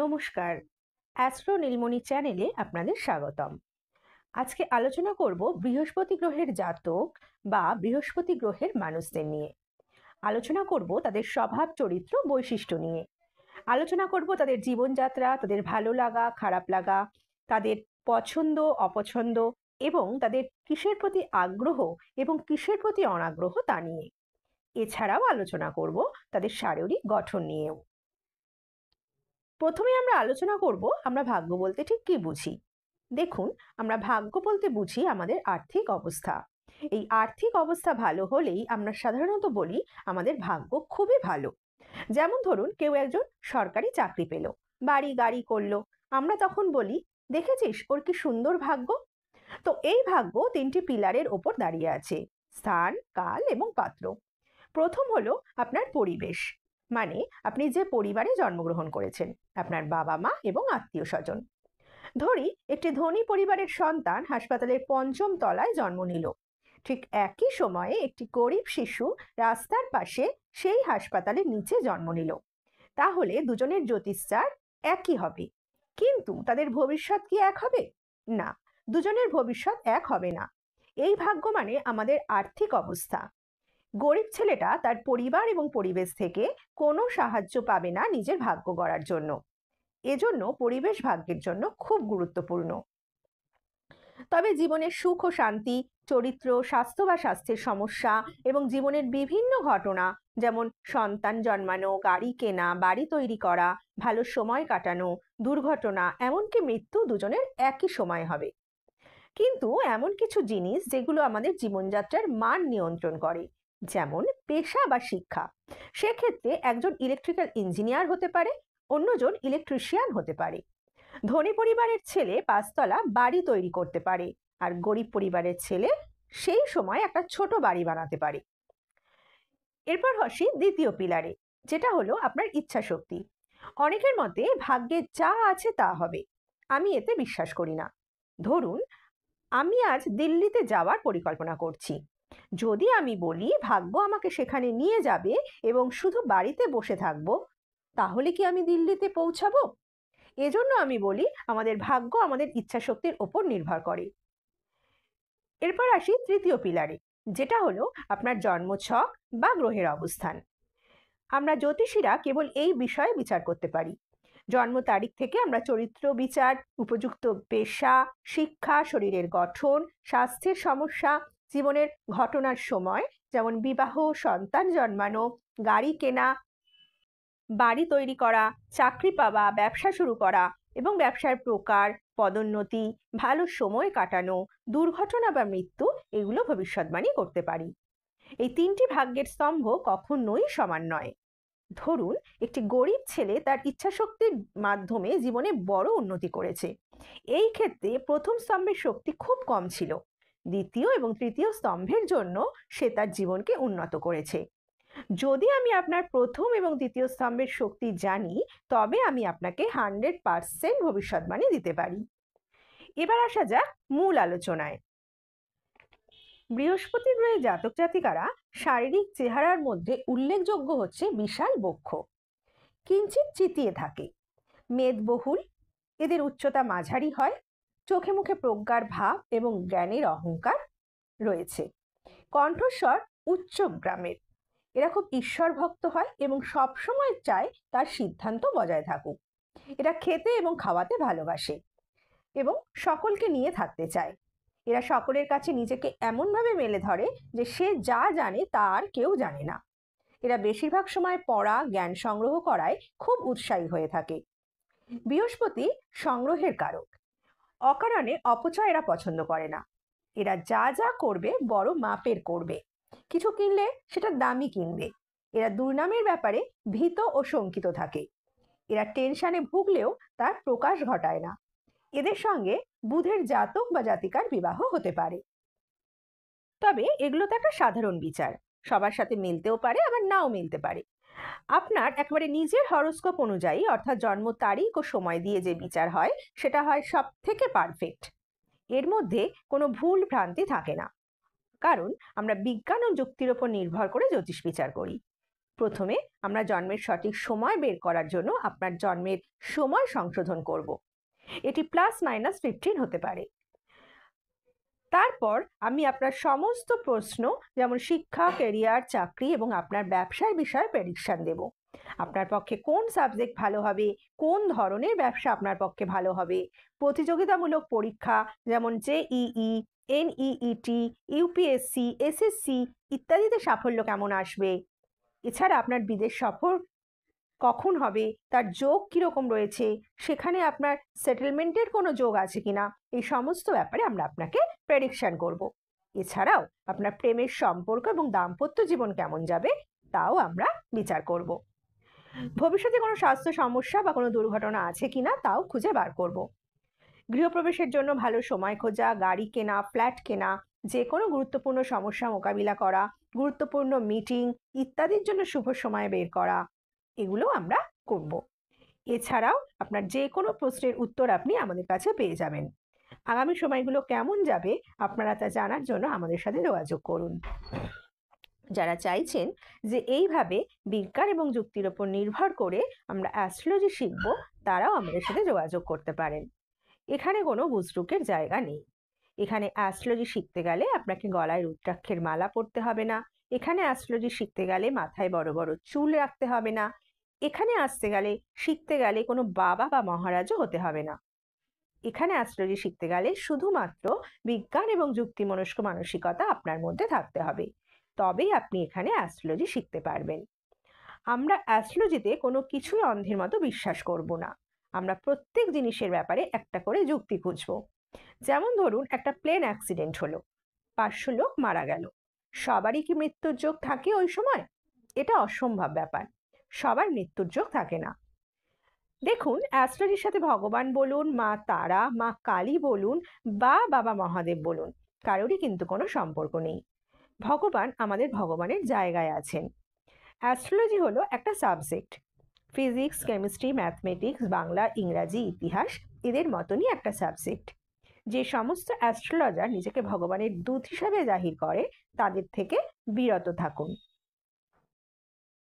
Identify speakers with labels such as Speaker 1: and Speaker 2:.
Speaker 1: নমস্কার। অ্যাস্ট্রো নীলমণি চ্যানেলে আপনাদের স্বাগতম। আজকে আলোচনা করব বৃহস্পতি গ্রহের জাতক বা বৃহস্পতি গ্রহের মানুষদের নিয়ে। আলোচনা করব তাদের স্বভাব, চরিত্র, বৈশিষ্ট্য নিয়ে। আলোচনা করব তাদের জীবনযাত্রা, তাদের ভালো লাগা, খারাপ লাগা, তাদের পছন্দ, অপছন্দ এবং তাদের কিসের প্রতি আগ্রহ এবং কিসের প্রতি অনাগ্রহ তা নিয়ে। এছাড়াও আলোচনা করব তাদের শারীরিক গঠন নিয়েও। প্রথমে আমরা আলোচনা করব আমরা ভাগ্য বলতে ঠিক কি বুঝি। দেখুন, আমরা ভাগ্য বলতে বুঝি আমাদের আর্থিক অবস্থা। এই আর্থিক অবস্থা ভালো হলেই আমরা সাধারণত বলি আমাদের ভাগ্য খুবই ভালো। যেমন ধরুন, কেউ একজন সরকারি চাকরি পেল, বাড়ি গাড়ি করলো, আমরা তখন বলি, দেখেছিস ওর কি সুন্দর ভাগ্য। তো এই ভাগ্য তিনটি পিলারের ওপর দাঁড়িয়ে আছে: স্থান, কাল এবং পাত্র। প্রথম হলো আপনার পরিবেশ, মানে আপনি যে পরিবারে জন্মগ্রহণ করেছেন, আপনার বাবা মা এবং আত্মীয় স্বজন। ধরি একটি ধনী পরিবারের সন্তান হাসপাতালের পঞ্চম তলায় জন্ম নিল। ঠিক একই সময়ে একটি গরিব শিশু রাস্তার পাশে সেই হাসপাতালের নিচে জন্ম নিল। তাহলে দুজনের জ্যোতিষচার একই হবে, কিন্তু তাদের ভবিষ্যৎ কি এক হবে? না, দুজনের ভবিষ্যৎ এক হবে না। এই ভাগ্য মানে আমাদের আর্থিক অবস্থা। গরিব ছেলেটা তার পরিবার এবং পরিবেশ থেকে কোনো সাহায্য পাবে না নিজের ভাগ্য গড়ার জন্য। এজন্য পরিবেশ ভাগ্যের জন্য খুব গুরুত্বপূর্ণ। তবে জীবনের সুখ ও শান্তি, চরিত্র, স্বাস্থ্য বা স্বাস্থ্যের সমস্যা এবং জীবনের বিভিন্ন ঘটনা, যেমন সন্তান জন্মানো, গাড়ি কেনা, বাড়ি তৈরি করা, ভালো সময় কাটানো, দুর্ঘটনা, এমনকি মৃত্যু দুজনের একই সময় হবে। কিন্তু এমন কিছু জিনিস যেগুলো আমাদের জীবনযাত্রার মান নিয়ন্ত্রণ করে, যেমন পেশা বা শিক্ষা। সেক্ষেত্রে একজন ইলেকট্রিক্যাল ইঞ্জিনিয়ার হতে পারে, অন্যজন ইলেকট্রিশিয়ান হতে পারে। ধনী পরিবারের ছেলে পাঁচতলা বাড়ি তৈরি করতে পারে, আর গরিব পরিবারের ছেলে সেই সময় একটা ছোট বাড়ি বানাতে পারে। এরপর আসি দ্বিতীয় পিলারে, যেটা হলো আপনার ইচ্ছা শক্তি। অনেকের মতে ভাগ্যে যা আছে তা হবে। আমি এতে বিশ্বাস করি না। ধরুন, আমি আজ দিল্লিতে যাওয়ার পরিকল্পনা করছি। যদি আমি বলি ভাগ্য আমাকে সেখানে নিয়ে যাবে এবং শুধু বাড়িতে বসে থাকবো, তাহলে কি আমি দিল্লিতে পৌঁছাবো? এজন্য আমি বলি আমাদের ভাগ্য আমাদের ইচ্ছা শক্তির ওপর নির্ভর করে। এরপর আসি তৃতীয় পিলারে, যেটা হলো আপনার জন্মছক বা গ্রহের অবস্থান। আমরা জ্যোতিষীরা কেবল এই বিষয়ে বিচার করতে পারি। জন্ম তারিখ থেকে আমরা চরিত্র বিচার, উপযুক্ত পেশা, শিক্ষা, শরীরের গঠন, স্বাস্থ্যের সমস্যা, জীবনের ঘটনার সময়, যেমন বিবাহ, সন্তান জন্মানো, গাড়ি কেনা, বাড়ি তৈরি করা, চাকরি পাওয়া, ব্যবসা শুরু করা এবং ব্যবসার প্রকার, পদোন্নতি, ভালো সময় কাটানো, দুর্ঘটনা বা মৃত্যু, এগুলো ভবিষ্যৎবাণী করতে পারি। এই তিনটি ভাগ্যের স্তম্ভ কখনোই সমান নয়। ধরুন, একটি গরিব ছেলে তার ইচ্ছাশক্তির মাধ্যমে জীবনে বড় উন্নতি করেছে। এই ক্ষেত্রে প্রথম স্তম্ভের শক্তি খুব কম ছিল। দ্বিতীয় এবং তৃতীয় স্তম্ভের জন্য সে তার জীবনকে উন্নত করেছে। যদি আমি আপনার প্রথম এবং দ্বিতীয় স্তম্ভের শক্তি জানি, তবে আমি আপনাকে 100% ভবিষ্যৎবাণী দিতে পারি। এবার আসা যাক মূল আলোচনায়। বৃহস্পতি গ্রহে জাতক জাতিকারা শারীরিক চেহারার মধ্যে উল্লেখযোগ্য হচ্ছে বিশাল বক্ষ, কিঞ্চিত চিতিয়ে থাকে, মেদবহুল, এদের উচ্চতা মাঝারি হয়, চোখে মুখে প্রজ্ঞার ভাব এবং জ্ঞানের অহংকার রয়েছে, কণ্ঠস্বর উচ্চ গ্রামের। এরা খুব ঈশ্বর ভক্ত হয় এবং সবসময় চায় তার সিদ্ধান্ত বজায় থাকুক। এরা খেতে এবং খাওয়াতে ভালোবাসে এবং সকলকে নিয়ে থাকতে চায়। এরা সকলের কাছে নিজেকে এমনভাবে মেলে ধরে যে সে যা জানে তা আর কেউ জানে না। এরা বেশিরভাগ সময় পড়া, জ্ঞান সংগ্রহ করায় খুব উৎসাহী হয়ে থাকে। বৃহস্পতি সংগ্রহের কারক। অকারণে অপচয় এরা পছন্দ করে না। এরা যা যা করবে বড় মাপের করবে। কিছু কিনলে সেটা দামি কিনবে। এরা দুর্নামের ব্যাপারে ভীত ও শঙ্কিত থাকে। এরা টেনশনে ভুগলেও তার প্রকাশ ঘটায় না। এদের সঙ্গে বুধের জাতক বা জাতিকার বিবাহ হতে পারে। তবে এগুলো তো একটা সাধারণ বিচার, সবার সাথে মিলতেও পারে আবার নাও মিলতে পারে। আপনার একেবারে নিজের হরোস্কোপ অনুযায়ী, অর্থাৎ জন্ম তারিখ ও সময় দিয়ে যে বিচার হয়, সেটা হয় সব থেকে পারফেক্ট। এর মধ্যে কোনো ভুল ভ্রান্তি থাকে না, কারণ আমরা বিজ্ঞান ও যুক্তির উপর নির্ভর করে জ্যোতিষ বিচার করি। প্রথমে আমরা জন্মের সঠিক সময় বের করার জন্য আপনার জন্মের সময় সংশোধন করব। এটি +-15 হতে পারে। তারপর আমি আপনার সমস্ত প্রশ্ন, যেমন শিক্ষা, ক্যারিয়ার, চাকরি এবং আপনার ব্যবসার বিষয়ে প্রেডিকশন দেব। আপনার পক্ষে কোন সাবজেক্ট ভালো হবে, কোন ধরনের ব্যবসা আপনার পক্ষে ভালো হবে, প্রতিযোগিতামূলক পরীক্ষা যেমন JEE, NEET, UPSC, SSC ইত্যাদিতে সাফল্য কেমন আসবে, এছাড়া আপনার বিদেশ সফর কখন হবে, তার যোগ কীরকম রয়েছে, সেখানে আপনার সেটেলমেন্টের কোনো যোগ আছে কিনা, এই সমস্ত ব্যাপারে আমরা আপনাকে প্রেডিকশন করব। এছাড়াও আপনার প্রেমের সম্পর্ক এবং দাম্পত্য জীবন কেমন যাবে তাও আমরা বিচার করব। ভবিষ্যতে কোনো স্বাস্থ্য সমস্যা বা কোনো দুর্ঘটনা আছে কিনা তাও খুঁজে বার করব। গৃহপ্রবেশের জন্য ভালো সময় খোঁজা, গাড়ি কেনা, ফ্ল্যাট কেনা, যে কোনো গুরুত্বপূর্ণ সমস্যা মোকাবিলা করা, গুরুত্বপূর্ণ মিটিং ইত্যাদির জন্য শুভ সময় বের করা, এগুলো আমরা করব। এছাড়াও আপনার যে কোনো প্রশ্নের উত্তর আপনি আমাদের কাছে পেয়ে যাবেন। আগামী সময়গুলো কেমন যাবে আপনারা তা জানার জন্য আমাদের সাথে যোগাযোগ করুন। যারা চাইছেন যে এইভাবে বিজ্ঞান এবং যুক্তির উপর নির্ভর করে আমরা অ্যাস্ট্রোলজি শিখব, তারাও আমাদের সাথে যোগাযোগ করতে পারেন। এখানে কোনো বুজরুকের জায়গা নেই। এখানে অ্যাস্ট্রোলজি শিখতে গেলে আপনাকে গলায় রুদ্রাক্ষের মালা পরতে হবে না। এখানে অ্যাস্ট্রোলজি শিখতে গেলে মাথায় বড় বড় চুল রাখতে হবে না। এখানে শিখতে গেলে কোনো বাবা বা মহারাজও হতে হবে না। এখানে অ্যাস্ট্রোলজি শিখতে গেলে শুধুমাত্র বিজ্ঞান এবং যুক্তিমনস্ক মানসিকতা আপনার মধ্যে থাকতে হবে, তবেই আপনি এখানে অ্যাস্ট্রোলজি শিখতে পারবেন। আমরা অ্যাস্ট্রোলজিতে কোনো কিছুই অন্ধের মতো বিশ্বাস করব না। আমরা প্রত্যেক জিনিসের ব্যাপারে একটা করে যুক্তি খুঁজব। যেমন ধরুন, একটা প্লেন অ্যাক্সিডেন্ট হলো, 500 লোক মারা গেল, সবারই কি মৃত্যুর যোগ থাকে ওই সময়? এটা অসম্ভব ব্যাপার, সবার মৃত্যুর যোগ থাকে না। দেখুন, অ্যাস্ট্রোলজির সাথে ভগবান বলুন, মা তারা, মা কালী বলুন বা বাবা মহাদেব বলুন, কারোরই কিন্তু কোনো সম্পর্ক নেই। ভগবান আমাদের ভগবানের জায়গায় আছেন। অ্যাস্ট্রোলজি হলো একটা subject. Physics, chemistry, mathematics, Bangla, ইংরাজি, ইতিহাস এদের মতনই একটা সাবজেক্ট। যে সমস্ত অ্যাস্ট্রোলজার নিজেকে ভগবানের দূত হিসাবে জাহির করে, তাদের থেকে বিরত থাকুন।